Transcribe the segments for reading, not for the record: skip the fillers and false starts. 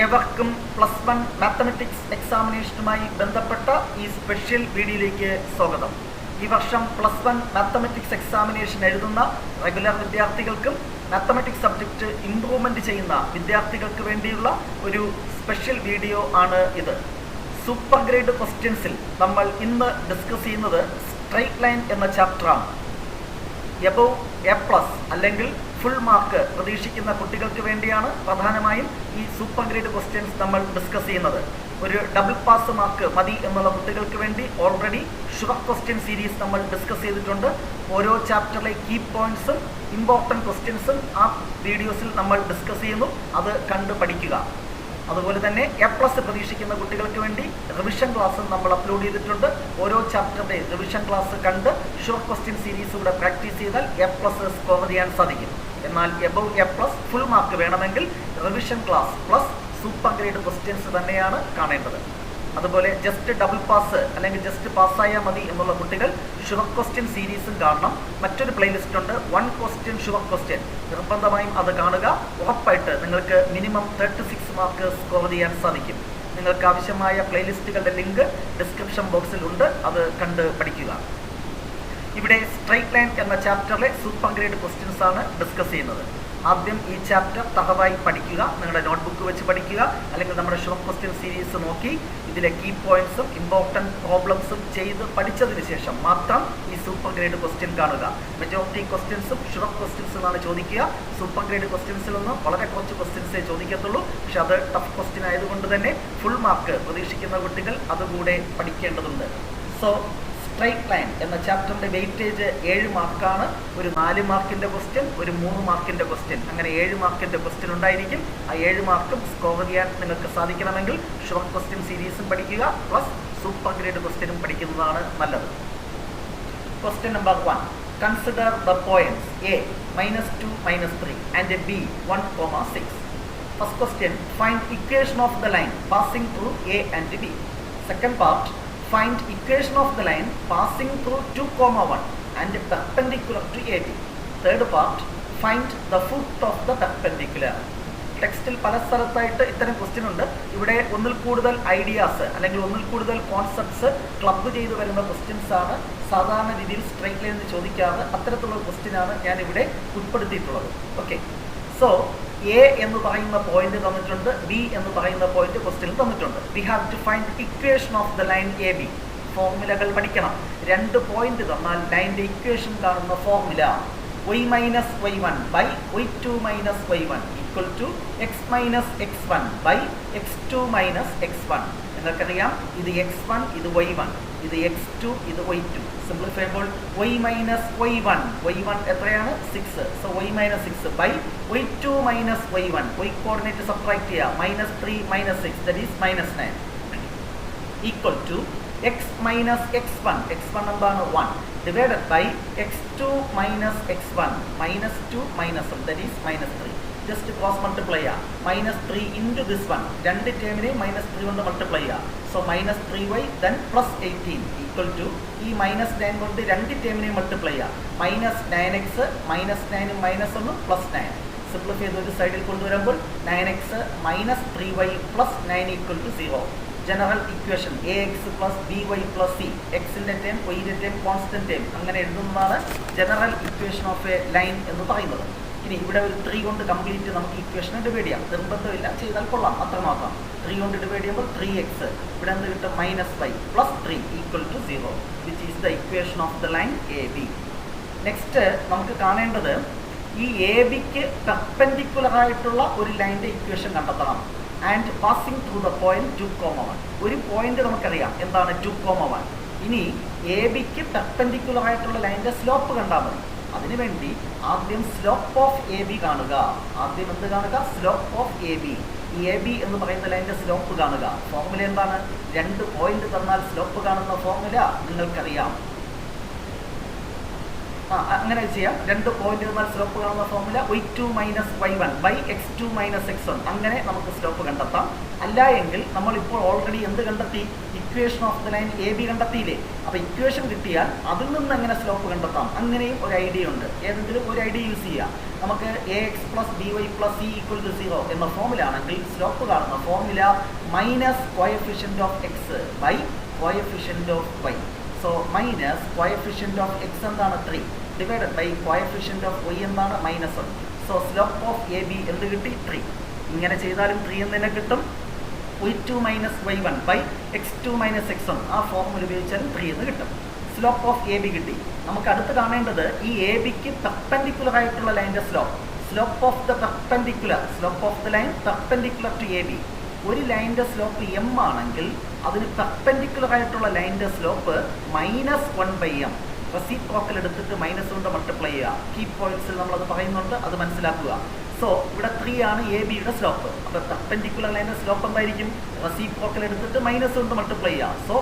ഏവർക്കും +1 മാത്തമാറ്റിക്സ് എക്സാമിനേഷനുമായി ബന്ധപ്പെട്ട ഈ സ്പെഷ്യൽ വീഡിയോയിലേക്ക് സ്വാഗതം. ഈ വർഷം +1 മാത്തമാറ്റിക്സ് എക്സാമിനേഷൻ എഴുതുന്ന റെഗുലർ വിദ്യാർത്ഥികൾക്കും മാത്തമാറ്റിക്സ് സബ്ജക്റ്റ് ഇംപ്രൂവ്മെൻറ്റ് ചെയ്യുന്ന വിദ്യാർത്ഥികൾക്ക് വേണ്ടിയുള്ള ഒരു സ്പെഷ്യൽ വീഡിയോ ആണ് ഇത്. സൂപ്പർ ഗ്രേഡ് ക്വസ്റ്റ്യൻസിൽ നമ്മൾ ഇന്ന് ഡിസ്കസ് ചെയ്യുന്നത് സ്ട്രെയിറ്റ് ലൈൻ എന്ന ചാപ്റ്ററാണ്. എബോവ് A+ അല്ലെങ്കിൽ ഫുൾ മാർക്ക് പ്രതീക്ഷിക്കുന്ന കുട്ടികൾക്ക് വേണ്ടിയാണ് പ്രധാനമായും ഈ സൂപ്പർ ഗ്രേഡ് ക്വസ്റ്റ്യൻസ് നമ്മൾ ഡിസ്കസ് ചെയ്യുന്നത്. ഒരു ഡബിൾ പാസ് മാർക്ക് മതി എന്നുള്ള കുട്ടികൾക്ക് വേണ്ടി ഓൾറെഡി ഷുവർ ക്വസ്റ്റ്യൻ സീരീസ് നമ്മൾ ഡിസ്കസ് ചെയ്തിട്ടുണ്ട്. ഓരോ ചാപ്റ്ററിലെ കീ പോയിന്റ്സും ഇമ്പോർട്ടൻറ്റ് ക്വസ്റ്റ്യൻസും ആ വീഡിയോസിൽ നമ്മൾ ഡിസ്കസ് ചെയ്യുന്നു. അത് കണ്ട് പഠിക്കുക. അതുപോലെ തന്നെ A+ പ്രതീക്ഷിക്കുന്ന കുട്ടികൾക്ക് വേണ്ടി റിവിഷൻ ക്ലാസ്സും നമ്മൾ അപ്ലോഡ് ചെയ്തിട്ടുണ്ട്. ഓരോ ചാപ്റ്ററിൻ്റെ റിവിഷൻ ക്ലാസ് കണ്ട് ഷുവർ ക്വസ്റ്റ്യൻ സീരീസ് കൂടെ പ്രാക്ടീസ് ചെയ്താൽ A+ സ്കോർ ചെയ്യാൻ സാധിക്കും. എന്നാൽ എബോവ് A+ ഫുൾ മാർക്ക് വേണമെങ്കിൽ revision class plus super grade questions തന്നെയാണ് കാണേണ്ടത്. അതുപോലെ ജസ്റ്റ് ഡബിൾ പാസ് അല്ലെങ്കിൽ ജസ്റ്റ് പാസ്സായാൽ മതി എന്നുള്ള കുട്ടികൾ ഷുവർ ക്വസ്റ്റ്യൻ സീരീസും കാണണം. മറ്റൊരു പ്ലേലിസ്റ്റ് ഉണ്ട്, 1 ക്വസ്റ്റ്യൻ ഷുവർ ക്വസ്റ്റ്യൻ. നിർബന്ധമായും അത് കാണുക. ഉറപ്പായിട്ട് നിങ്ങൾക്ക് മിനിമം 36 മാർക്ക് സ്കോർ ചെയ്യാൻ സാധിക്കും. നിങ്ങൾക്ക് ആവശ്യമായ പ്ലേലിസ്റ്റുകളുടെ ലിങ്ക് ഡിസ്ക്രിപ്ഷൻ ബോക്സിൽ ഉണ്ട്. അത് കണ്ട് പഠിക്കുക. ഇവിടെ സ്ട്രെയിറ്റ് ലൈൻ എന്ന ചാപ്റ്ററിലെ സൂപ്പർ ഗ്രേഡ് ക്വസ്റ്റ്യൻസ് ആണ് ഡിസ്കസ് ചെയ്യുന്നത്. ആദ്യം ഈ ചാപ്റ്റർ തഹവായി പഠിക്കുക. നിങ്ങളുടെ നോട്ട്ബുക്ക് വെച്ച് പഠിക്കുക, അല്ലെങ്കിൽ നമ്മുടെ ഷുവർ ക്വസ്റ്റ്യൻ സീരീസ് നോക്കി ഇതിലെ കീ പോയിന്റ്സും ഇമ്പോർട്ടൻറ്റ് പ്രോബ്ലംസും ചെയ്ത് പഠിച്ചതിന് ശേഷം മാത്രം ഈ സൂപ്പർ ഗ്രേഡ് ക്വസ്റ്റ്യൻ കാണുക. മെജോറിറ്റി ക്വസ്റ്റ്യൻസും ഷുവർ ക്വസ്റ്റ്യൻസുമാണ് ചോദിക്കുക. സൂപ്പർ ഗ്രേഡ് ക്വസ്റ്റ്യൻസിലൊന്നും വളരെ കുറച്ച് ക്വസ്റ്റ്യൻസേ ചോദിക്കത്തുള്ളൂ. പക്ഷെ അത് ടഫ് ക്വസ്റ്റ്യൻ ആയതുകൊണ്ട് തന്നെ ഫുൾ മാർക്ക് പ്രതീക്ഷിക്കുന്ന കുട്ടികൾ അതുകൂടെ പഠിക്കേണ്ടതുണ്ട്. സോ സ്ട്രെയിറ്റ് ലൈൻ എന്ന ചാപ്റ്ററിൻ്റെ വെയിറ്റേജ് 7 മാർക്കാണ്. ഒരു 4 മാർക്കിൻ്റെ ക്വസ്റ്റ്യൻ, ഒരു 3 മാർക്കിൻ്റെ ക്വസ്റ്റ്യൻ, അങ്ങനെ 7 മാർക്കിൻ്റെ ക്വസ്റ്റ്യൻ ഉണ്ടായിരിക്കും. ആ 7 മാർക്കും സ്കോർ ചെയ്യാൻ നിങ്ങൾക്ക് സാധിക്കണമെങ്കിൽ ഷുവർ ക്വസ്റ്റ്യൻ സീരീസും പഠിക്കുക പ്ലസ് സൂപ്പർ ഗ്രേഡ് ക്വസ്റ്റ്യനും പഠിക്കുന്നതാണ് നല്ലത്. Question number 1. Consider the points A -2 -3 and B 1,6. First question, find equation of the line passing through A and B. Second part, find equation of the line passing through 2,1 and perpendicular to AB. Third part, find the foot of the perpendicular. ടെക്സ്റ്റിൽ പല സ്ഥലത്തായിട്ട് ഇത്തരം question ഉണ്ട്. ഇവിടെ ഒന്നിൽ കൂടുതൽ ideas അല്ലെങ്കിൽ ഒന്നിൽ കൂടുതൽ കോൺസെപ്റ്റ്സ് ക്ലബ് ചെയ്ത് വരുന്ന ക്വസ്റ്റ്യൻസ് ആണ് സാധാരണ രീതിയിൽ സ്ട്രെയിറ്റ് ലൈനിൽ ചോദിക്കാറ്. അത്തരത്തിലുള്ള ക്വസ്റ്റ്യനാണ് ഞാനിവിടെ ഉൾപ്പെടുത്തിയിട്ടുള്ളത്. ഓക്കെ, സോ A എന്ന് പറയുന്ന പോയിന്റ് തന്നിട്ടുണ്ട്, B എന്ന് പറയുന്ന പോയിന്റ് ക്വസ്റ്റ്യനിൽ തന്നിട്ടുണ്ട്. We have to find equation of the line AB. ഫോർമുലകൾ പഠിക്കണം. 2 പോയിന്റ് തന്നാൽ ലൈൻ്റെ ഇക്വേഷൻ കാണുന്ന formula y - y1 by y2 - y1 equal to x - x1 by x2 - x1. നിങ്ങൾക്കറിയാം, ഇത് x1, ഇത് y1, ഇത് x2, ഇത് y2. സിംപ്ലിഫൈ ചെയ്യുമ്പോൾ y - y1, y1 എത്രയാണ്? 6. So y - 6 by y2 - y1, y coordinate subtract ചെയ്യുക, -3 - 6 that is -9 equal to x - x1, x1 എന്താണ്? 1 divided by x2 - x1, -2 - 1 that is -3. Just cross multiply ചെയ്യുക. -3 into this one, 2 ടേമിനെ -3 കൊണ്ട് multiply ചെയ്യുക. So -3y then +18 equal to ഈ -9 കൊണ്ട് 2 ടേമിനെ multiply ചെയ്യുക. -9x, -9 -1 +9. Simplify ചെയ്ത് ഒരു സൈഡിൽ കൊണ്ടുവരുമ്പോൾ 9x -3y +9 equal to 0. General equation AX + BY + C. എക്സിൻ്റെ ടേം, വൈയുടെ ടേം, കോൺസ്റ്റന്റ് ടേം, അങ്ങനെ എഴുതുന്നതാണ് general equation of a line എന്ന് പറയുന്നത്. ഇനി ഇവിടെ ഒരു 3 കൊണ്ട് കംപ്ലീറ്റ് നമുക്ക് ഇക്വേഷനെ ഡിവൈഡ് ചെയ്യാം. നിർബന്ധമില്ല, ചെയ്താൽ കൊള്ളാം, അത്രമാത്രം. 3 കൊണ്ട് ഡിവൈഡ് ചെയ്യുമ്പോൾ 3x, ഇവിടെ എന്ത് കിട്ടും? -y + 3 equal to 0, which is the equation of the line AB. Next നമുക്ക് കാണേണ്ടത് ഈ ABക്ക് പെർപെൻഡിക്കുലർ ആയിട്ടുള്ള ഒരു ലൈൻ്റെ ഇക്വേഷൻ കണ്ടെത്തണം. And passing through the point 2,1. ഒരു പോയിന്റ് നമുക്കറിയാം എന്താണ്? 2,1. ഇനി ABക്ക് പെർപെൻഡിക്കുലർ ആയിട്ടുള്ള ലൈൻ്റെ സ്ലോപ്പ് കണ്ടാൽ മതി. അതിനുവേണ്ടി ആദ്യം സ്ലോപ്പ് ഓഫ് AB കാണുക. ആദ്യം എന്ത് കാണുക? Slope of AB. ഈ AB എന്ന് പറയുന്ന ലൈൻ്റെ സ്ലോപ്പ് കാണുക. ഫോർമുല എന്താണ്? 2 പോയിന്റ് തന്നാൽ സ്ലോപ്പ് കാണുന്ന ഫോർമുല നിങ്ങൾക്കറിയാം. അങ്ങനെ ചെയ്യാം. 2 പോയിന്റ് തന്നാൽ സ്ലോപ്പ് കാണുന്ന formula y2 - y1 by x2 - x1. അങ്ങനെ നമുക്ക് സ്ലോപ്പ് കണ്ടെത്താം. അല്ല എങ്കിൽ നമ്മളിപ്പോൾ ഓൾറെഡി എന്ത് കണ്ടെത്തി? Equation of the line AB കണ്ടെത്തിയില്ലേ? അപ്പോൾ ഇക്വേഷൻ കിട്ടിയാൽ അതിൽ നിന്ന് എങ്ങനെ സ്ലോപ്പ് കണ്ടെത്താം? അങ്ങനെയും ഒരു ഐഡിയ ഉണ്ട്. ഏതെങ്കിലും ഒരു ഐഡിയ യൂസ് ചെയ്യുക. നമുക്ക് ax plus by plus c equal to 0 എന്ന ഫോമിലാണെങ്കിൽ സ്ലോപ്പ് കാണുന്ന formula minus coefficient of x by coefficient of y. So minus coefficient of x എന്താണ് 3 divided by coefficient of y എന്താണ് -1. So slope of A B എന്ത് കിട്ടി 3. ഇങ്ങനെ ചെയ്താലും 3 എന്ന് തന്നെ കിട്ടും. y2 minus y1 by x2 minus x1 ആ ഫോർമുല ഉപയോഗിച്ചാലും 3 എന്ന് കിട്ടും. സ്ലോപ്പ് ഓഫ് എ ബി കിട്ടി. നമുക്ക് അടുത്ത് കാണേണ്ടത് ഈ എ ബിക്ക് പെർപെൻഡിക്കുലർ ആയിട്ടുള്ള ലൈൻ്റെ slope of the perpendicular slope of the line perpendicular to A B. ഒരു ലൈൻ്റെ സ്ലോപ്പ് എം ആണെങ്കിൽ അതിന് പെർപെൻഡിക്കുലർ ആയിട്ടുള്ള ലൈൻ്റെ സ്ലോപ്പ് -1/m. റെസിപ്രോക്കൽ എടുത്തിട്ട് മൈനസ് കൊണ്ട് മൾട്ടിപ്ലൈ ചെയ്യുക. കീ പോയിന്റ്സിൽ നമ്മളത് പറയുന്നുണ്ട്, അത് മനസ്സിലാക്കുക. സോ ഇവിടെ 3 ആണ് എ ബിയുടെ സ്ലോപ്പ്. അപ്പോൾ പെർപെൻഡിക്കുലർ ലൈൻ്റെ സ്ലോപ്പ് എന്തായിരിക്കും? റെസിപ്രോക്കൽ എടുത്തിട്ട് മൈനസ് കൊണ്ട് മൾട്ടിപ്ലൈ ചെയ്യുക. So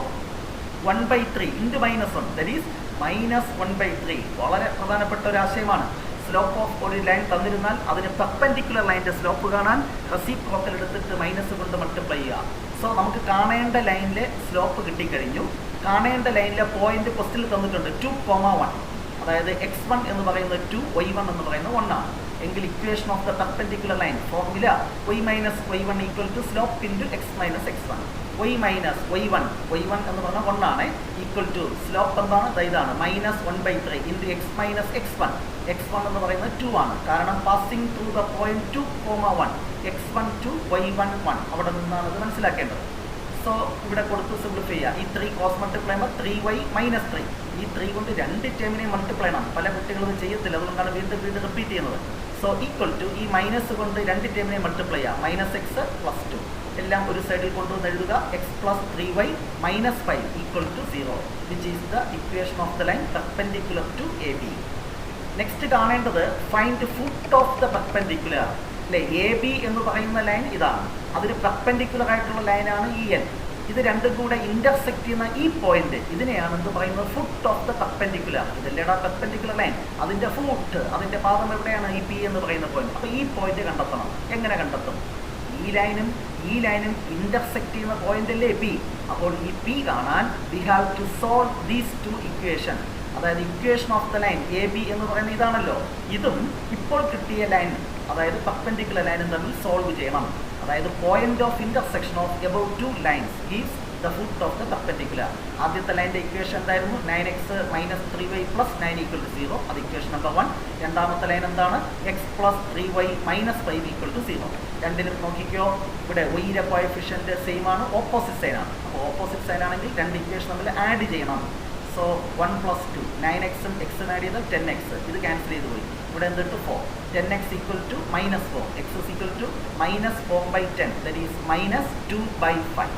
1/3 into -1 that is -1/3. വളരെ പ്രധാനപ്പെട്ട ഒരു ആശയമാണ്. സ്ലോപ്പ് ഓഫ് ഒരു ലൈൻ തന്നിരുന്നാൽ അതിന് പെർപെൻഡിക്കുലർ ലൈൻ്റെ സ്ലോപ്പ് കാണാൻ റെസിപ്രോക്കൽ എടുത്തിട്ട് മൈനസ് കൊണ്ട് മൾട്ടിപ്ലൈ ചെയ്യുക. സോ നമുക്ക് കാണേണ്ട ലൈനിലെ സ്ലോപ്പ് കിട്ടിക്കഴിഞ്ഞു. കാണേണ്ട ലൈനിലെ പോയിന്റ് ക്വസ്റ്റിൽ തന്നിട്ടുണ്ട് 2,1. അതായത് x1 എന്ന് പറയുന്നത് 2, y1 എന്ന് പറയുന്നത് 1 ആണ്. എങ്കിൽ equation of the perpendicular line formula y minus y1 equal to slope into x minus x1. y minus y1 എന്ന് പറഞ്ഞാൽ 1 ആണ് ഈക്വൽ ടു സ്ലോപ്പ് എന്താണ്? ഇതാണ് -1/3 into x minus x1. x1 എന്ന് പറയുന്നത് 2 ആണ്. കാരണം passing through the point 2,1 x1 2 y1 1 അവിടെ നിന്നാണ് ഇത് മനസ്സിലാക്കേണ്ടത്. സോ ഇവിടെ കൊടുത്ത് സിംപ്ലിഫൈ ചെയ്യുക. ഈ 3 ക്രോസ് മൾട്ടിപ്ലൈ ചെയ്യുമ്പോൾ 3y മൈനസ് 3. ഈ 3 കൊണ്ട് 2 ടേമിനെയും മൾട്ടിപ്ലൈ ചെയ്യണം. പല കുട്ടികളും ഇത് ചെയ്യത്തില്ല, അതുകൊണ്ടാണ് വീണ്ടും റിപ്പീറ്റ് ചെയ്യുന്നത്. സോ ഈക്വൽ ടു ഈ മൈനസ് കൊണ്ട് 2 ടേമിനെയും മൾട്ടിപ്ലൈ ചെയ്യുക. -x പ്ലസ് 2 എല്ലാം ഒരു സൈഡിൽ കൊണ്ടുവന്ന് എഴുതുക. x plus 3y minus 5 equal to 0 which is the equation of the line perpendicular to A B. Next കാണേണ്ടത് find foot of the perpendicular. അല്ലേ, എ ബി എന്ന് പറയുന്ന ലൈൻ ഇതാണ്. അതിന് പെർപെൻഡിക്കുലർ ആയിട്ടുള്ള ലൈനാണ് ഈ എൻ. ഇത് രണ്ടും കൂടെ ഇന്റർസെക്ട് ചെയ്യുന്ന ഈ പോയിന്റ് ഇതിനെയാണ് എന്ത് പറയുന്നത്? Foot of the perpendicular. ഇതല്ലേടാ പെർപെൻഡിക്കുലർ ലൈൻ, അതിന്റെ ഫുട്ട്, അതിന്റെ പാദം എവിടെയാണ്? ഈ പി എന്ന് പറയുന്ന പോയിന്റ്. അപ്പോൾ ഈ പോയിന്റ് കണ്ടെത്തണം. എങ്ങനെ കണ്ടെത്തും? ഈ ലൈനും ഇന്റർസെക്ട് ചെയ്യുന്ന പോയിന്റ് അല്ലേ പി. അപ്പോൾ ഈ പി കാണാൻ we have to solve these 2 equation. അതായത് equation of the line A B എന്ന് പറയുന്നത് ഇതാണല്ലോ. ഇതും ഇപ്പോൾ കിട്ടിയ ലൈൻ, അതായത് പെർപെൻഡിക്കുലർ ലൈനും തമ്മിൽ സോൾവ് ചെയ്യണം. അതായത് point of intersection of above 2 lines gives the foot of the perpendicular. ആദ്യത്തെ ലൈൻ്റെ ഇക്വേഷൻ എന്തായിരുന്നു? 9x minus 3y plus 9 equal to 0. അത് ഇക്വേഷൻ നമ്പർ 1. രണ്ടാമത്തെ ലൈൻ എന്താണ്? x plus 3y minus 5 equal to 0. രണ്ടിനും നോക്കിക്കോ, ഇവിടെ y-യുടെ കോയഫിഷ്യൻ്റ് സെയിം ആണ്, ഓപ്പോസിറ്റ് സൈൻ ആണ്. അപ്പോൾ ഓപ്പോസിറ്റ് സൈൻ ആണെങ്കിൽ 2 ഇക്വേഷൻ തമ്മിൽ ആഡ് ചെയ്യണം. So 1 plus 2 9x x add ചെയ്താൽ 10x. ഇത് ക്യാൻസൽ ചെയ്ത് പോയി. ഇവിടെ എന്തിട്ട് 4. 10x equal to -4. x equal to -4/10 that is -2/5.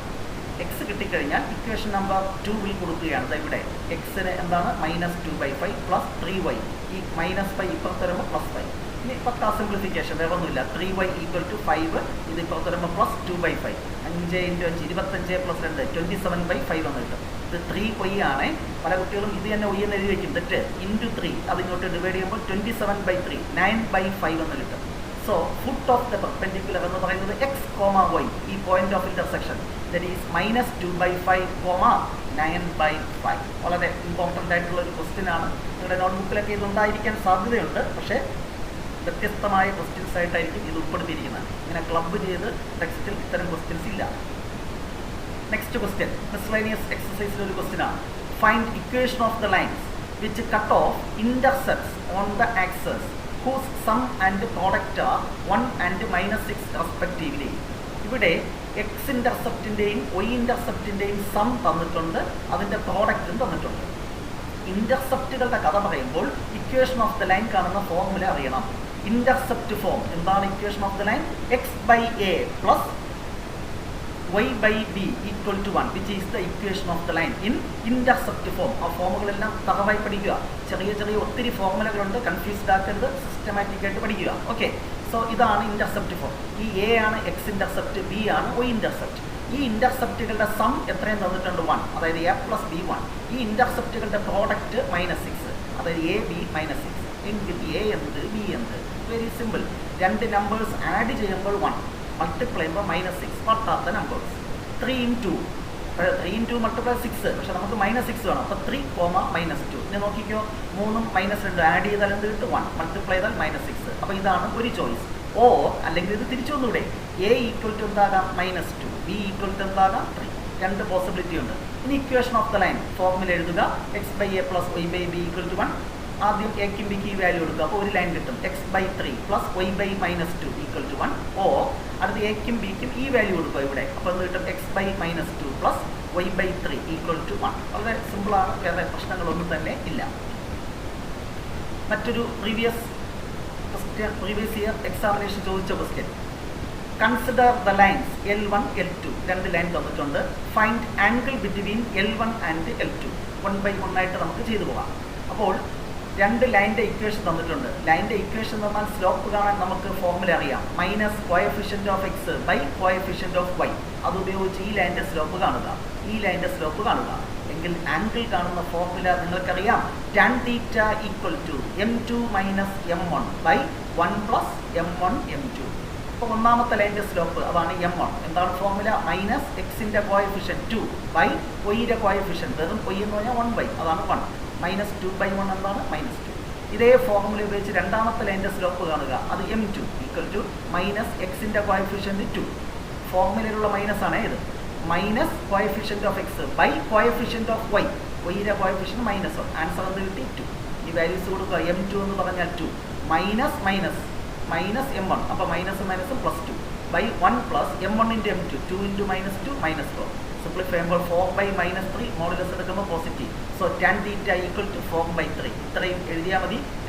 x കിട്ടിക്കഴിഞ്ഞാൽ ഇക്വേഷൻ നമ്പർ 2 കൊടുക്കുകയാണ്. ഇവിടെ എക്സിന് എന്താണ്? -2/5 പ്ലസ് 3y. ഈ -5 ഇപ്പുറത്ത് വരുമ്പോൾ +5. ഇനി പത്താ സിംപ്ലിഫിക്കേഷൻ വേറെ ഒന്നുമില്ല. 3y equal to 5. ഇത് ഇപ്പുറത്ത് വരുമ്പോൾ +2/5. 5 × 5 25 + 2 27/5 എന്ന് കിട്ടും. ഇത് 3y ആണ്. പല കുട്ടികളും ഇത് തന്നെ y എന്ന് എഴുതി വയ്ക്കും. തെറ്റ്. ഇൻറ്റു 3 അതിങ്ങോട്ട് ഡിവൈഡ് ചെയ്യുമ്പോൾ 27/3 9/5 എന്ന് കിട്ടും. So foot of the perpendicular എന്ന് പറയുന്നത് x, y, ഈ point of intersection that is -2/5, 9/5. വളരെ ഇമ്പോർട്ടൻ്റ് ആയിട്ടുള്ള ഒരു ക്വസ്റ്റ്യൻ ആണ്. നിങ്ങളുടെ നോട്ട്ബുക്കിലൊക്കെ ഇത് ഉണ്ടായിരിക്കാൻ സാധ്യതയുണ്ട്. പക്ഷേ വ്യത്യസ്തമായ ക്വസ്റ്റ്യൻസ് ആയിട്ടായിരിക്കും ഇത് ഉൾപ്പെടുത്തിയിരിക്കുന്നത്. ഇങ്ങനെ ക്ലബ്ബ് ചെയ്ത് ടെക്സ്റ്റിൽ ഇത്തരം ക്വസ്റ്റ്യൻസ് ഇല്ല. നെക്സ്റ്റ് ക്വസ്റ്റ്യൻ മിസ്ലേനിയസ് എക്സസൈസിൽ ഒരു ക്വസ്റ്റ്യൻ ആണ്. Find equation of the lines which cut off intersects on the access whose sum and product are 1 and -6 respectively. ഇവിടെ x ഇന്റർസെപ്റ്റിൻ്റെയും y ഇന്റർസെപ്റ്റിൻ്റെയും സം തന്നിട്ടുണ്ട്, അതിൻ്റെ പ്രോഡക്റ്റും തന്നിട്ടുണ്ട്. ഇന്റർസെപ്റ്റുകളുടെ കഥ പറയുമ്പോൾ ഇക്വേഷൻ ഓഫ് ദ ലൈൻ കാണുന്ന ഫോർമുല അറിയണം. ഇന്റർസെപ്റ്റ് ഫോം എന്താണ്? Equation of the line x/a plus y/b equal to 1 which is the equation of the line in intercept form. ആ ഫോമുകളെല്ലാം തറവായി പഠിക്കുക. ചെറിയ ഒത്തിരി ഫോർമുലകളുണ്ട്, കൺഫ്യൂസ്ഡ് ആക്കരുത്, സിസ്റ്റമാറ്റിക് ആയിട്ട് പഠിക്കുക. ഓക്കെ, സോ ഇതാണ് ഇന്റർസെപ്റ്റ് ഫോം. ഈ എ ആണ് x ഇന്റർസെപ്റ്റ്, ബി ആണ് y ഇന്റർസെപ്റ്റ്. ഈ ഇന്റർസെപ്റ്റുകളുടെ സം എത്രയും തന്നിട്ടുണ്ട്? 1, അതായത് a പ്ലസ് b 1. ഈ ഇന്റർസെപ്റ്റുകളുടെ പ്രോഡക്റ്റ് -6, അതായത് a b -6. എങ്കിൽ a എന്ത് b എന്ത്? Very simple. 2 നമ്പേഴ്സ് ആഡ് ചെയ്യുമ്പോൾ 1, മൾട്ടിപ്ലൈ ചെയ്യുമ്പോൾ -6. പത്താത്ത നമ്പേഴ്സ്. 3 × 3 ഇൻറ്റു മൾട്ടിപ്ലൈ 6, പക്ഷേ നമുക്ക് -6 വേണം. അപ്പോൾ 3, -2. ഇനി നോക്കിക്കോ, 3ഉം -2 ആഡ് ചെയ്താൽ എന്ത് കിട്ടും? 1. മൾട്ടിപ്ലൈ ചെയ്താൽ -6. അപ്പോൾ ഇതാണ് ഒരു ചോയ്സ്. ഓ അല്ലെങ്കിൽ ഇത് തിരിച്ചു വന്നൂടെ, A = എന്താകാം? -2, B = എന്താകാം? 3. രണ്ട് പോസിബിലിറ്റി ഉണ്ട്. ഇനി equation of the line formula എഴുതുക. x/a + y/b = 1. ആദ്യം എക്കും ബിക്ക് ഈ വാല്യൂ എടുക്കുക. അപ്പോൾ ഒരു ലൈൻ കിട്ടും, x/3 + y/-2 = 1. ഓ അടുത്ത് എക്കും ബിക്കും ഈ വാല്യൂ കൊടുക്കുക ഇവിടെ. അപ്പോൾ എന്ത് കിട്ടും? x/-2 + y/3 = 1. വളരെ സിമ്പിളാണ്, വേറെ പ്രശ്നങ്ങളൊന്നും തന്നെ ഇല്ല. മറ്റൊരു പ്രീവിയസ് ഇയർ എക്സാമിനേഷൻ ചോദിച്ച question, consider the lines L1, L2. രണ്ട് ലൈൻ തന്നിട്ടുണ്ട്. Find angle between L1 and L2. 1 by 1 ആയിട്ട് നമുക്ക് ചെയ്തു പോകാം. അപ്പോൾ രണ്ട് ലൈൻ്റെ ഇക്വേഷൻ തന്നിട്ടുണ്ട്. ലൈൻ്റെ ഇക്വേഷൻ എന്ന് പറഞ്ഞാൽ സ്ലോപ്പ് കാണാൻ നമുക്ക് ഫോർമുല അറിയാം, -coefficient of x by coefficient of y. അതുപയോഗിച്ച് ഈ ലൈൻ്റെ സ്ലോപ്പ് കാണുക, ഈ ലൈൻ്റെ സ്ലോപ്പ് കാണുക. എങ്കിൽ ആംഗിൾ കാണുന്ന ഫോർമുല നിങ്ങൾക്കറിയാം, tan θ = m2 - m1 by 1 + m1 m2. അപ്പോൾ ഒന്നാമത്തെ ലൈൻ്റെ സ്ലോപ്പ് അതാണ് m1. എന്താണ് ഫോർമുല? -x-ൻ്റെ കോഎഫിഷ്യന്റ് 2 ബൈ y-യുടെ കോഎഫിഷ്യന്റ്, വെറും y എന്ന് പറഞ്ഞാൽ 1/, അതാണ് 1. -2/1 എന്താണ്? -2. ഇതേ ഫോർമുല ഉപയോഗിച്ച് രണ്ടാമത്തെ ലൈൻ്റെ സ്ലോപ്പ് കാണുക. അത് m2 = -x-ൻ്റെ കോഎഫിഷ്യന്റ് 2. ഫോർമുലയിലുള്ള മൈനസ് ആണ് ഇത്. -Coefficient of x by coefficient of y. y-യുടെ കോഎഫിഷ്യന്റ് -1. ആൻസർ എന്ത് കിട്ടി? 2. ഈ വാല്യൂസ് കൊടുക്കുക. m2 എന്ന് പറഞ്ഞാൽ 2 -m1. അപ്പോൾ -ഉം +2 ബൈ 1 + m1 × m2. 2 × -2 -4. സിംപ്ലിഫൈ ചെയ്യുമ്പോൾ 4/-3, മോഡുലസ് എടുക്കുമ്പോൾ പോസിറ്റീവ്. So tan θ = 4/3. ഇത്രയും എഴുതിയാൽ മതി. θ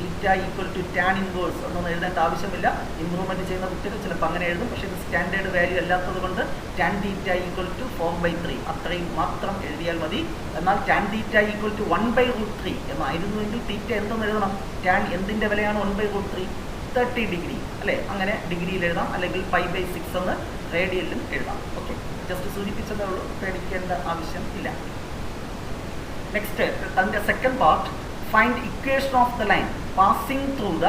= tan ഇൻവേഴ്സ് ഒന്നും എഴുതേണ്ട ആവശ്യമില്ല. ഇമ്പ്രൂവ്മെൻറ്റ് ചെയ്യുന്ന കുട്ടികൾ ചിലപ്പോൾ അങ്ങനെ എഴുതും, പക്ഷേ ഇത് സ്റ്റാൻഡേർഡ് വാല്യൂ അല്ലാത്തത് കൊണ്ട് tan θ = 4/3 അത്രയും മാത്രം എഴുതിയാൽ മതി. എന്നാൽ tan θ = 1/√3 എന്നായിരുന്നുവെങ്കിൽ θ എന്തെന്ന് എഴുതണം? tan എന്തിൻ്റെ വിലയാണ് 1/√3? 30 ഡിഗ്രി അല്ലേ? അങ്ങനെ ഡിഗ്രിയിൽ എഴുതാം, അല്ലെങ്കിൽ π/6 എന്ന് റേഡിയലിലും എഴുതാം. ഓക്കെ, ജസ്റ്റ് സൂചിപ്പിച്ചതേ ഉള്ളൂ, പേടിക്കേണ്ട ആവശ്യം ഇല്ല. നെക്സ്റ്റ്, അതിൻ്റെ second part, find equation of the line passing through the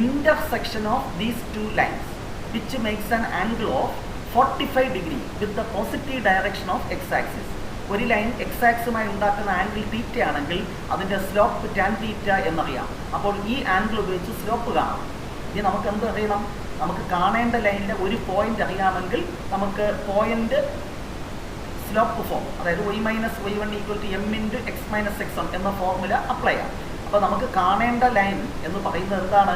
intersection of these two lines which makes an angle of 45 degree with the positive direction of X axis. ഒരു line X ആക്സുമായി ഉണ്ടാക്കുന്ന angle theta ആണെങ്കിൽ അതിൻ്റെ slope tan θ എന്നറിയാം. അപ്പോൾ ഈ angle ഉപയോഗിച്ച് slope കാണാം. ഇനി നമുക്ക് എന്ത് അറിയണം? നമുക്ക് കാണേണ്ട ലൈനിലെ ഒരു പോയിന്റ് അറിയാമെങ്കിൽ നമുക്ക് പോയിന്റ് സ്ലോപ്പ് ഫോം, അതായത് y - y1 = m × x - x1 എന്ന ഫോർമുല അപ്ലൈ ചെയ്യാം. അപ്പോൾ നമുക്ക് കാണേണ്ട ലൈൻ എന്ന് പറയുന്നത് എന്താണ്?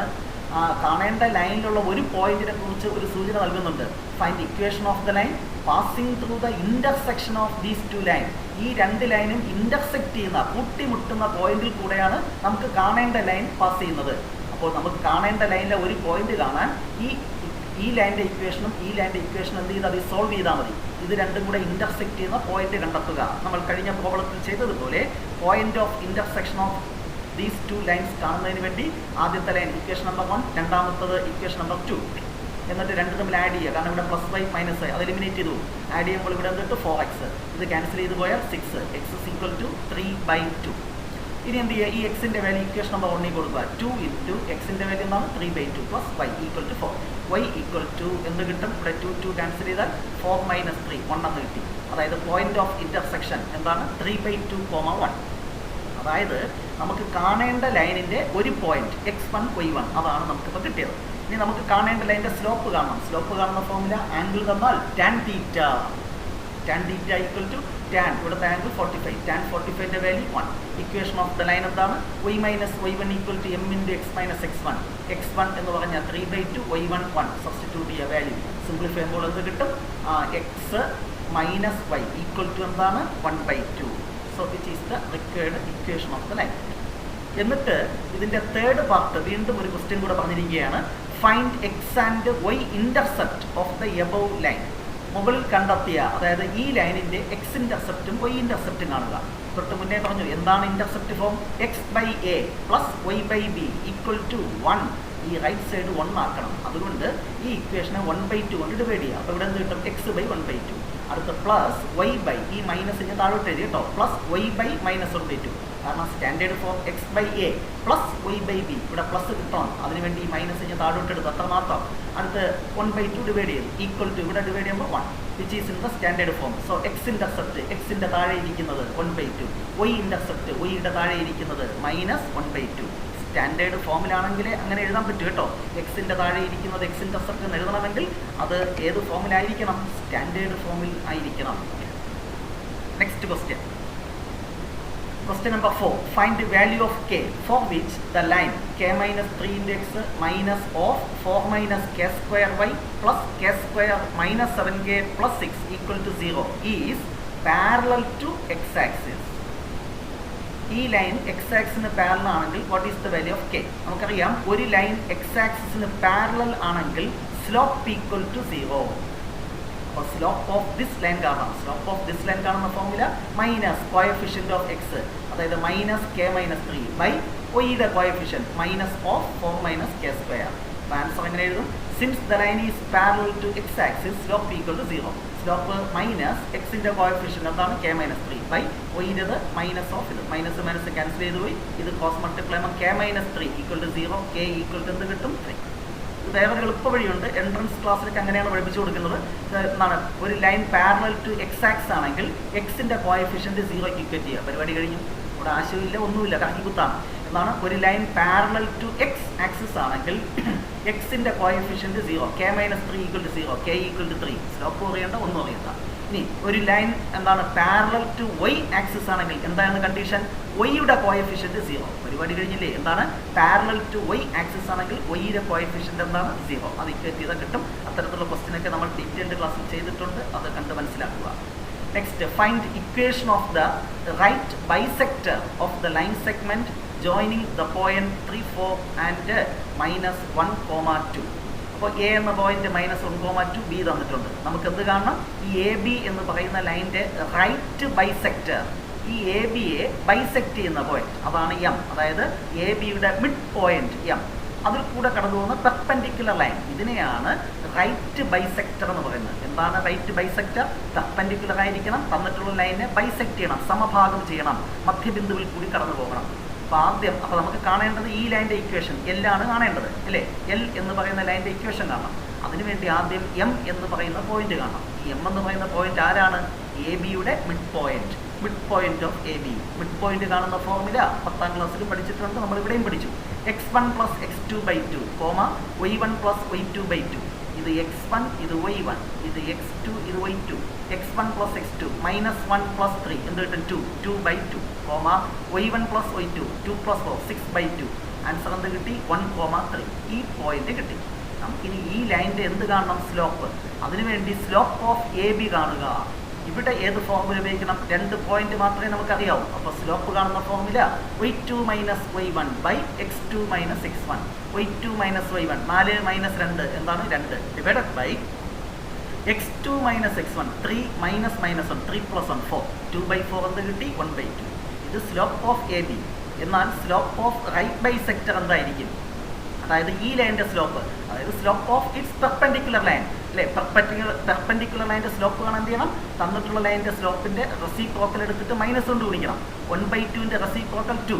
കാണേണ്ട ലൈനിലുള്ള ഒരു പോയിന്റിനെ കുറിച്ച് ഒരു സൂചന നൽകുന്നുണ്ട്. Find equation of the line passing through the intersection of these two line. ഈ രണ്ട് ലൈനും ഇന്റർസെക്ട് ചെയ്യുന്ന, കൂട്ടിമുട്ടുന്ന പോയിന്റിൽ കൂടെയാണ് നമുക്ക് കാണേണ്ട ലൈൻ പാസ് ചെയ്യുന്നത്. അപ്പോൾ നമുക്ക് കാണേണ്ട ലൈനിലെ ഒരു പോയിന്റ് കാണാൻ ഈ ലൈൻ്റെ ഇക്വേഷനും ഈ ലൈൻ്റെ ഇക്വേഷനും എന്ത് ചെയ്താൽ അത് സോൾവ് ചെയ്താൽ മതി. ഇത് രണ്ടും കൂടെ ഇന്റർസെക്ട് ചെയ്യുന്ന പോയിന്റ് കണ്ടെത്തുക. നമ്മൾ കഴിഞ്ഞ പ്രോബ്ലത്തിൽ ചെയ്തതുപോലെ point of intersection of these two lines കാണുന്നതിന് വേണ്ടി ആദ്യത്തെ ലൈൻ ഇക്വേഷൻ നമ്പർ 1, രണ്ടാമത്തത് ഇക്വേഷൻ നമ്പർ 2, എന്നിട്ട് രണ്ട് തമ്മിൽ ആഡ് ചെയ്യുക. കാരണം ഇവിടെ +y - അത് എലിമിനേറ്റ് ചെയ്തു. ആഡ് ചെയ്യുമ്പോൾ ഇവിടെ എന്തിട്ട് 4x. ഇത് ക്യാൻസൽ ചെയ്ത് പോയാൽ 6. x = 3/2. ഇനി എന്ത് ചെയ്യുക? ഈ എക്സിൻ്റെ വാല്യൂ ഇക്വേഷൻ നമ്പർ 1 കൊടുക്കുക. 2 × എക്സിൻ്റെ വാല്യൂ എന്താണ്? 3/2 + y = 4. y = എന്ത് കിട്ടും? ഇവിടെ 2 ക്യാൻസൽ ചെയ്താൽ 4 - 3 1 എന്ന് കിട്ടി. അതായത് പോയിന്റ് ഓഫ് ഇന്റർസെക്ഷൻ എന്താണ്? 3/2, 1. അതായത് നമുക്ക് കാണേണ്ട ലൈനിൻ്റെ ഒരു പോയിന്റ് x1, y1 അതാണ് നമുക്കിപ്പോൾ കിട്ടിയത്. ഇനി നമുക്ക് കാണേണ്ട ലൈനിൻ്റെ സ്ലോപ്പ് കാണണം. സ്ലോപ്പ് കാണുന്ന ഫോർമുല ആംഗിൾ തന്നാൽ tan θ. tan θ = tan, ഇവിടുത്തെ ആംഗിൾ 45. tan 45ൻ്റെ value 1. Equation of the line എന്താണ്? y - y1 = m × x - x1. x1 എന്ന് പറഞ്ഞാൽ 3/2, y1 1. സബ്സ്റ്റിറ്റ്യൂട്ട് ചെയ്യുക വാല്യൂ. സിംപ്ലിഫൈ ചെയ്യുമ്പോൾ എന്ത് കിട്ടും? x - y = എന്താണ്? 1/2. So which is the required equation of the line. എന്നിട്ട് ഇതിൻ്റെ തേർഡ് പാർട്ട് വീണ്ടും ഒരു ക്വസ്റ്റ്യൻ കൂടെ പറഞ്ഞിരിക്കുകയാണ്. Find x and y intercept of the above line. മുകളിൽ കണ്ടെത്തിയ, അതായത് ഈ ലൈനിൻ്റെ എക്സ് ഇന്റർസെപ്റ്റും വൈ ഇന്റർസെപ്റ്റും കാണുക. തൊട്ട് മുന്നേ പറഞ്ഞു എന്താണ് ഇന്റർസെപ്റ്റ് ഫോം? x/a + y/b = 1. ഈ റൈറ്റ് സൈഡ് 1 ആക്കണം. അതുകൊണ്ട് ഈ ഇക്വേഷനെ 1/2 കൊണ്ട് ഡിവൈഡ് ചെയ്യുക. അപ്പോൾ ഇവിടെ എന്ത് കിട്ടും? x/1/2. അടുത്ത +y/ ഈ മൈനസ് ഞാൻ താഴോട്ട് എഴുതി കേട്ടോ. +y/-1/2. കാരണം standard form x by A plus y by B, ഇവിടെ പ്ലസ് കിട്ടണം, അതിനുവേണ്ടി ഈ മൈനസ് ഞാൻ താഴോട്ട് എടുത്ത് അത്ര മാത്രം. അടുത്ത് 1/2 ഡിവൈഡ് ചെയ്യും, ഈക്വൽ ടു ഇവിടെ ഡിവൈഡ് ചെയ്യുമ്പോൾ 1, which is in the standard form. So X intercept എക്സിൻ്റെ താഴെ ഇരിക്കുന്നത് 1/2, വൈ ഇൻ്റർസെപ്റ്റ് വൈയുടെ താഴെ ഇരിക്കുന്നത് -1/2. സ്റ്റാൻഡേർഡ് ഫോമിലാണെങ്കിൽ അങ്ങനെ എഴുതാൻ പറ്റും കേട്ടോ. എക്സിൻ്റെ താഴെ ഇരിക്കുന്നത് എക്സ് ഇൻ്റർസെപ്റ്റ് എന്ന് എഴുതണമെങ്കിൽ അത് ഏത് ഫോമിലായിരിക്കണം? സ്റ്റാൻഡേർഡ് ഫോമിൽ ആയിരിക്കണം. Next question. Question number 4. Find the value of k for which the line k minus 3 into x minus of 4 minus k square y plus k square minus 7k plus 6 equal to 0 is parallel to x-axis. ഈ line x ആക്സിന് parallel ആണെങ്കിൽ what is the value of K? നമുക്കറിയാം ഒരു line x ആക്സിന് parallel ആണെങ്കിൽ slope equal to 0. അപ്പോൾ slope of this line കാണാം. Slope of this line കാണുന്ന formula minus coefficient of x, അതായത് മൈനസ് കെ മൈനസ് 3 ബൈ ഒയുടെ coefficient minus of 4 minus K square. Answer എങ്ങനെ എഴുതും? Since the line is parallel to x axis slope equal to 0. Slope minus എക്സിൻ്റെ coefficient എന്താണ്? K minus 3 by ഒയിൻ്റെത് minus of ഇത് minus minus cancel ചെയ്ത് പോയി, ഇത് ക്രോസ് മൾട്ടിപ്ലൈ ചെയ്യുമ്പോൾ K minus 3 equal to 0, K equal to എന്ത് കിട്ടും? 3. ഇത് വേറൊരു എളുപ്പ വഴിയുണ്ട്, എൻട്രൻസ് ക്ലാസ്സിലൊക്കെ അങ്ങനെയാണ് പഠിപ്പിച്ചു കൊടുക്കുന്നത്. എന്താണ്? ഒരു line parallel to x axis ആണെങ്കിൽ എക്സിൻ്റെ കോയഫിഷ്യൻ്റ് 0ക്ക് ഇക്വേറ്റ് ചെയ്യുക. പരിപാടി കഴിഞ്ഞു. ഇവിടെ ആശയമില്ല, ഒന്നുമില്ല, കണക്കിക്കുത്താണ്. എന്നാണ് ഒരു line parallel to x axis ആണെങ്കിൽ എക്സിൻ്റെ coefficient 0, K minus 3 equal to 0, K equal to 3. Slope അറിയേണ്ട, ഒന്നും അറിയണ്ട. ഇനി ഒരു ലൈൻ എന്താണ് പാരലൽ ടു വൈ ആക്സിസ് ആണെങ്കിൽ എന്താണ് കണ്ടീഷൻ? വൈയുടെ കോയഫിഷ്യൻ്റ് 0. പരിപാടി കഴിഞ്ഞില്ലേ? എന്താണ്? പാരലൽ ടു വൈ ആക്സിസ് ആണെങ്കിൽ വൈയുടെ കോയഫിഷ്യൻ്റ് എന്താണ്? 0. അത് ഇക്വേറ്റ് ചെയ്താൽ കിട്ടും. അത്തരത്തിലുള്ള ക്വസ്റ്റ്യനൊക്കെ നമ്മൾ ഡീറ്റെയിൽഡ് ക്ലാസ്സിൽ ചെയ്തിട്ടുണ്ട്, അത് കണ്ട് മനസ്സിലാക്കുക. Next, find equation of the right bisector of the line segment joining the point 3, 4 and -1, 2. അപ്പോൾ എ എന്ന പോയിന്റ് -1, 2, ബി തന്നിട്ടുണ്ട്. നമുക്ക് എന്ത് കാണണം? ഈ എ ബി എന്ന് പറയുന്ന ലൈൻ്റെ റൈറ്റ് ബൈസെക്ടർ, ഈ എ ബിയെ ബൈസെക്ട് ചെയ്യുന്ന പോയിന്റ് അതാണ് എം, അതായത് എ ബിയുടെ മിഡ് പോയിന്റ് എം, അതിൽ കൂടെ കടന്നു പോകുന്ന പെർപെൻഡിക്കുലർ ലൈൻ, ഇതിനെയാണ് റൈറ്റ് ബൈസെക്ടർ എന്ന് പറയുന്നത്. എന്താണ് റൈറ്റ് ബൈസെക്ടർ? പെർപെൻഡിക്കുലർ ആയിരിക്കണം, തന്നിട്ടുള്ള ലൈനെ ബൈസെക്ട് ചെയ്യണം, സമഭാഗം ചെയ്യണം, മധ്യബിന്ദുവിൽ കൂടി കടന്നു പോകണം. അപ്പോൾ നമുക്ക് കാണേണ്ടത് ഈ ലൈൻ്റെ ഇക്വേഷൻ എൽ ആണ് കാണേണ്ടത്, അല്ലേ? എൽ എന്ന് പറയുന്ന ലൈൻ്റെ ഇക്വേഷൻ കാണണം. അതിനുവേണ്ടി ആദ്യം എം എന്ന് പറയുന്ന പോയിന്റ് കാണണം. ഈ എം എന്ന് പറയുന്ന പോയിന്റ് ആരാണ്? എ ബിയുടെ mid point of A B. Mid point കാണുന്ന ഫോർമുല 10ാം ക്ലാസ്സിൽ പഠിച്ചിട്ടുണ്ട്, നമ്മൾ ഇവിടെയും പഠിച്ചു. x1 + x2/2, y1 + y2/2. ഇത് x1, ഇത് y1, ഇത് x2, ഇത് y2. x1 + x2 -1 + 3 എന്ത് കിട്ടും? 2, 2/2, y1 + y2 2 + 4 6/2. ആൻസർ എന്ത് കിട്ടി? 1, 3. ഈ പോയിന്റ് കിട്ടി. നമുക്കിനി ഈ ലൈൻ്റെ എന്ത് കാണണം? സ്ലോപ്പ്. അതിനുവേണ്ടി സ്ലോപ്പ് ഓഫ് എ ബി കാണുക. ഇവിടെ ഏത് ഫോർമുല ഉപയോഗിക്കണം? 2 പോയിന്റ് മാത്രമേ നമുക്കറിയാവൂ. അപ്പോൾ സ്ലോപ്പ് കാണുന്ന formula y2 - y1 x2 - x1. y2 - y1 4 - 2 എന്താണ്? 2 ഡിവൈഡഡ് ബൈ x2 - x1 3 - -1 3 + 1 4 2/4 എന്ത് കിട്ടി? 1/2. ഇത് സ്ലോപ്പ് ഓഫ് എ ബി. എന്നാൽ സ്ലോപ്പ് ഓഫ് റൈറ്റ് ബൈസെക്ടർ എന്തായിരിക്കും? അതായത് ഈ ലൈൻ്റെ സ്ലോപ്പ്, അതായത് slope of its perpendicular line, അല്ലേ? പെർപെൻഡിക്കുലർ ലൈൻ്റെ സ്ലോപ്പ് കാണാൻ എന്ത് ചെയ്യണം? തന്നിട്ടുള്ള ലൈൻ്റെ സ്ലോപ്പിൻ്റെ റെസിപ്രോക്കൽ എടുത്തിട്ട് -1 കൊണ്ട് ഗുണിക്കണം. 1/2ൻ്റെ റെസിപ്രോക്കൽ 2,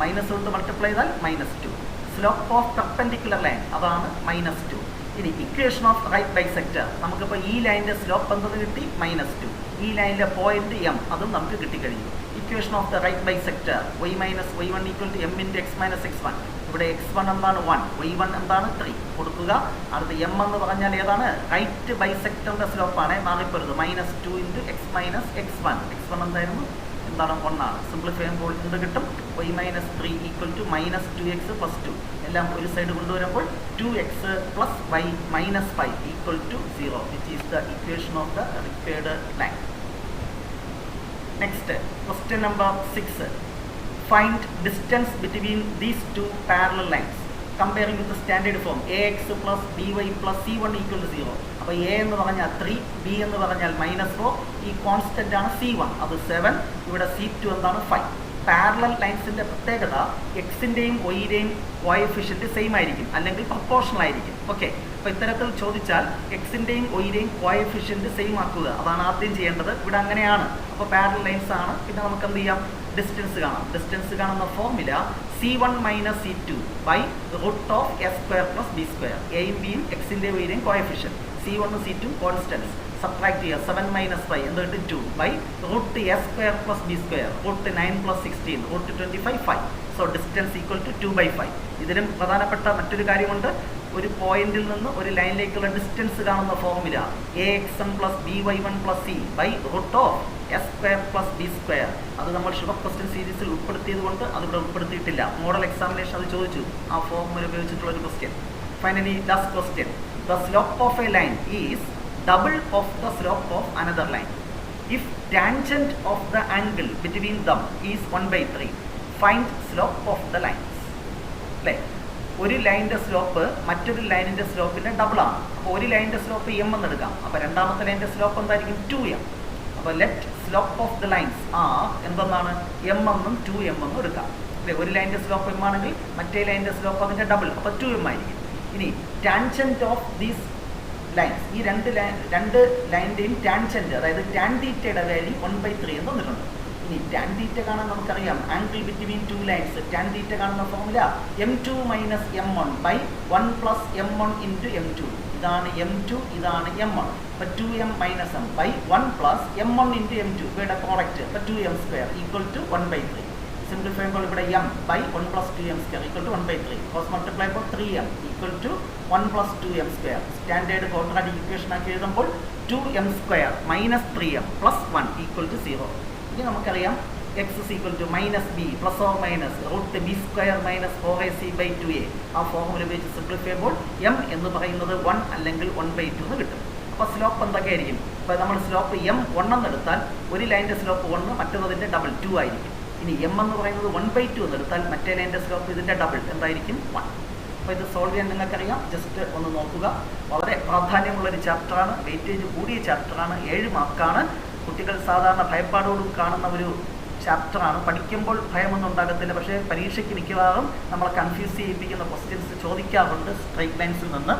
-1 കൊണ്ട് മൾട്ടിപ്ലൈ ചെയ്താൽ -2. സ്ലോപ്പ് ഓഫ് പെർപെൻഡിക്കുലർ ലൈൻ അതാണ് -2. ഇനി ഇക്വേഷൻ ഓഫ് റൈറ്റ് ബൈസെക്ടർ, നമുക്കിപ്പോൾ ഈ ലൈൻ്റെ സ്ലോപ്പ് എന്തെന്ന് കിട്ടി? -2. ഈ ലൈനിലെ പോയിന്റ് എം, അതും നമുക്ക് കിട്ടിക്കഴിഞ്ഞു. Equation of the right bisector y - y1 = m × x - x1. ഇവിടെ x1 എന്താണ്? 1, y1 എന്താണ്? 3 കൊടുക്കുക. അടുത്ത് m എന്ന് പറഞ്ഞാൽ ഏതാണ്? റൈറ്റ് ബൈസെക്ടറിൻ്റെ സ്ലോപ്പാണ്, മാറിപ്പോരുത്. -2 × x - x1. x1 എന്തായിരുന്നു? എന്താണ്? 1 ആണ്. സിംപ്ലിഫൈ ചെയ്യുമ്പോൾ എന്ത് കിട്ടും? y - 3 = -2x + 2. എല്ലാം ഒരു സൈഡ് കൊണ്ടുവരുമ്പോൾ 2x + y - 5 = 0, which is the equation of the required line. Next, question number 6. Find distance between these two parallel lines comparing with the standard form ax + by + c1 = 0. അപ്പോൾ a എന്ന് പറഞ്ഞാൽ 3, b എന്ന് പറഞ്ഞാൽ -4, ഈ constant ആണ് c1, അത് 7, ഇവിടെ c2 എന്താണ്? 5. പാരലൽ ലൈൻസിൻ്റെ പ്രത്യേകത എക്സിൻ്റെയും വൈയുടെയും കോയഫിഷ്യൻറ്റ് സെയിം ആയിരിക്കും, അല്ലെങ്കിൽ പ്രൊപ്പോർഷണൽ ആയിരിക്കും. ഓക്കെ, അപ്പോൾ ഇത്തരത്തിൽ ചോദിച്ചാൽ എക്സിൻ്റെയും വൈയുടെയും കോയഫിഷ്യൻറ്റ് സെയിം ആക്കുക, അതാണ് ആദ്യം ചെയ്യേണ്ടത്. ഇവിടെ അങ്ങനെയാണ്. അപ്പോൾ പാരലൽ ലൈൻസ് ആണ്. പിന്നെ നമുക്ക് എന്ത് ചെയ്യാം? ഡിസ്റ്റൻസ് കാണാം. ഡിസ്റ്റൻസ് കാണുന്ന formula C1 minus C2 by root of S square plus B square. എയും ബിയും എക്സിൻ്റെ വൈയുടെയും coefficient. C1 C2 constants. Subtract ചെയ്യുക. 7 മൈനസ് 5 എന്ത് കിട്ടും? 2 by root A square plus B square. Root 9 plus 16 root 25 5. So distance equal to 2/5. ഇതിലും പ്രധാനപ്പെട്ട മറ്റൊരു കാര്യമുണ്ട്. ഒരു പോയിന്റിൽ നിന്ന് ഒരു ലൈനിലേക്കുള്ള ഡിസ്റ്റൻസ് കാണുന്ന formula AX1 plus BY1 plus C by root of S square plus B square. അത് നമ്മൾ ഷുവർ ക്വസ്റ്റ്യൻ സീരീസിൽ ഉൾപ്പെടുത്തിയത് കൊണ്ട് അതിവിടെ ഉൾപ്പെടുത്തിയിട്ടില്ല. മോഡൽ എക്സാമിനേഷൻ അത് ചോദിച്ചു, ആ ഫോർമുല ഉപയോഗിച്ചിട്ടുള്ള ഒരു question. Finally last question. The slope of a line is double of the slope of another line. If tangent of the angle between them is 1/3, find slope of the lines. അല്ലേ, ഒരു ലൈനിൻ്റെ slope മറ്റൊരു ലൈനിൻ്റെ സ്ലോപ്പിൻ്റെ ഡബിളാണ്. അപ്പോൾ ഒരു ലൈനിൻ്റെ slope M എന്ന് എടുക്കാം. അപ്പോൾ രണ്ടാമത്തെ ലൈനിൻ്റെ സ്ലോപ്പ് എന്തായിരിക്കും? 2m. അപ്പോൾ let slope of the lines are എന്തെന്നാണ്? m എന്നും 2m എന്നും എടുക്കാം. അല്ലേ, ഒരു ലൈനിൻ്റെ സ്ലോപ്പ് m ആണെങ്കിൽ മറ്റേ ലൈനിൻ്റെ സ്ലോപ്പ് അതിൻ്റെ ഡബിൾ, അപ്പോൾ 2m ആയിരിക്കും. ഇനി ടാൻജൻറ്റ് ഓഫ് ദീസ് ലൈൻസ്, ഈ രണ്ട് ലൈനിൻ്റെയും ടാൻജൻറ്റ്, അതായത് ടാൻ തീറ്റയുടെ വാല്യൂ 1/3 എന്ന് തന്നിട്ടുണ്ട്. ഇനി ടാൻ തീറ്റ കാണാൻ നമുക്കറിയാം angle between two lines. Tan theta കാണുന്ന formula m2 minus m1 by 1 plus m1 into m2. ഇതാണ് m2, ഇതാണ് m1. അപ്പോൾ 2m minus m by 1 plus m1 into m2 ഇവയുടെ പ്രോഡക്റ്റ്. അപ്പോൾ 2m² ഈക്വൽ ടു 1/3. സിംപ്ലിഫൈ ചെയ്യുമ്പോൾ ഇവിടെ m by 1 plus 2m² equal to 1/3. Cross multiply ചെയ്യുമ്പോൾ 3m equal to 1 plus 2m². Standard quadratic equation ആക്കി എഴുതുമ്പോൾ 2m² minus 3m plus 1 equal to 0. ഇനി നമുക്കറിയാം x is equal to minus B plus or minus root B square minus 4ac by 2a. ആ formula ഉപയോഗിച്ച് simplify ചെയ്യുമ്പോൾ m എന്ന് പറയുന്നത് 1 അല്ലെങ്കിൽ 1/2 എന്ന് കിട്ടും. അപ്പോൾ സ്ലോപ്പ് എന്തൊക്കെയായിരിക്കും? ഇപ്പോൾ നമ്മൾ സ്ലോപ്പ് m 1 എന്നെടുത്താൽ ഒരു ലൈനിൻ്റെ സ്ലോപ്പ് 1, മറ്റൊന്നതിൻ്റെ ഡബിൾ 2 ആയിരിക്കും. ഇനി m എന്ന് പറയുന്നത് 1/2 എന്നെടുത്താൽ മറ്റേ ലൈനിൻ്റെ സ്ലോപ്പ് ഇതിൻ്റെ ഡബിൾ എന്തായിരിക്കും? 1. അപ്പോൾ ഇത് സോൾവ് ചെയ്യാൻ നിങ്ങൾക്കറിയാം. ജസ്റ്റ് ഒന്ന് നോക്കുക. വളരെ പ്രാധാന്യമുള്ളൊരു ചാപ്റ്ററാണ്, വെയിറ്റേജ് കൂടിയ ചാപ്റ്ററാണ്, 7 മാർക്കാണ്. കുട്ടികൾ സാധാരണ ഭയപ്പാടോടും കാണുന്ന ഒരു ചാപ്റ്ററാണ്. പഠിക്കുമ്പോൾ ഭയമൊന്നും ഉണ്ടാകത്തില്ല, പക്ഷേ പരീക്ഷയ്ക്ക് മിക്കവാറും നമ്മളെ കൺഫ്യൂസ് ചെയ്യിപ്പിക്കുന്ന ക്വസ്റ്റ്യൻസ് ചോദിക്കാറുണ്ട് സ്ട്രൈറ്റ് ലൈൻസിൽ നിന്ന്.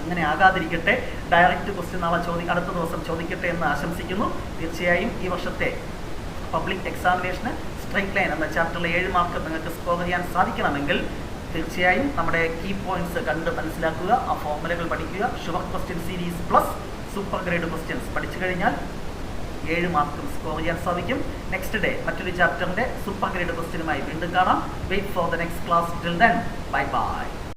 അങ്ങനെ ആകാതിരിക്കട്ടെ. ഡയറക്റ്റ് ക്വസ്റ്റ്യൻ നാളെ അടുത്ത ദിവസം ചോദിക്കട്ടെ എന്ന് ആശംസിക്കുന്നു. തീർച്ചയായും ഈ വർഷത്തെ പബ്ലിക് എക്സാമിനേഷന് സ്ട്രൈറ്റ് ലൈൻ എന്ന ചാപ്റ്ററിലെ 7 മാർക്ക് നിങ്ങൾക്ക് സ്കോർ ചെയ്യാൻ സാധിക്കണമെങ്കിൽ തീർച്ചയായും നമ്മുടെ കീ പോയിന്റ്സ് കണ്ട് മനസ്സിലാക്കുക, ആ ഫോർമുലകൾ പഠിക്കുക. Sure question series plus super grade questions പഠിച്ചു കഴിഞ്ഞാൽ 7 മാർക്കും സ്കോർ ചെയ്യാൻ സാധിക്കും. നെക്സ്റ്റ് ഡേ മറ്റൊരു ചാപ്റ്ററിൻ്റെ സൂപ്പർ ഗ്രേഡ് ക്വസ്റ്റ്യനുമായി വീണ്ടും കാണാം. Wait for the next class. Till then, bye by.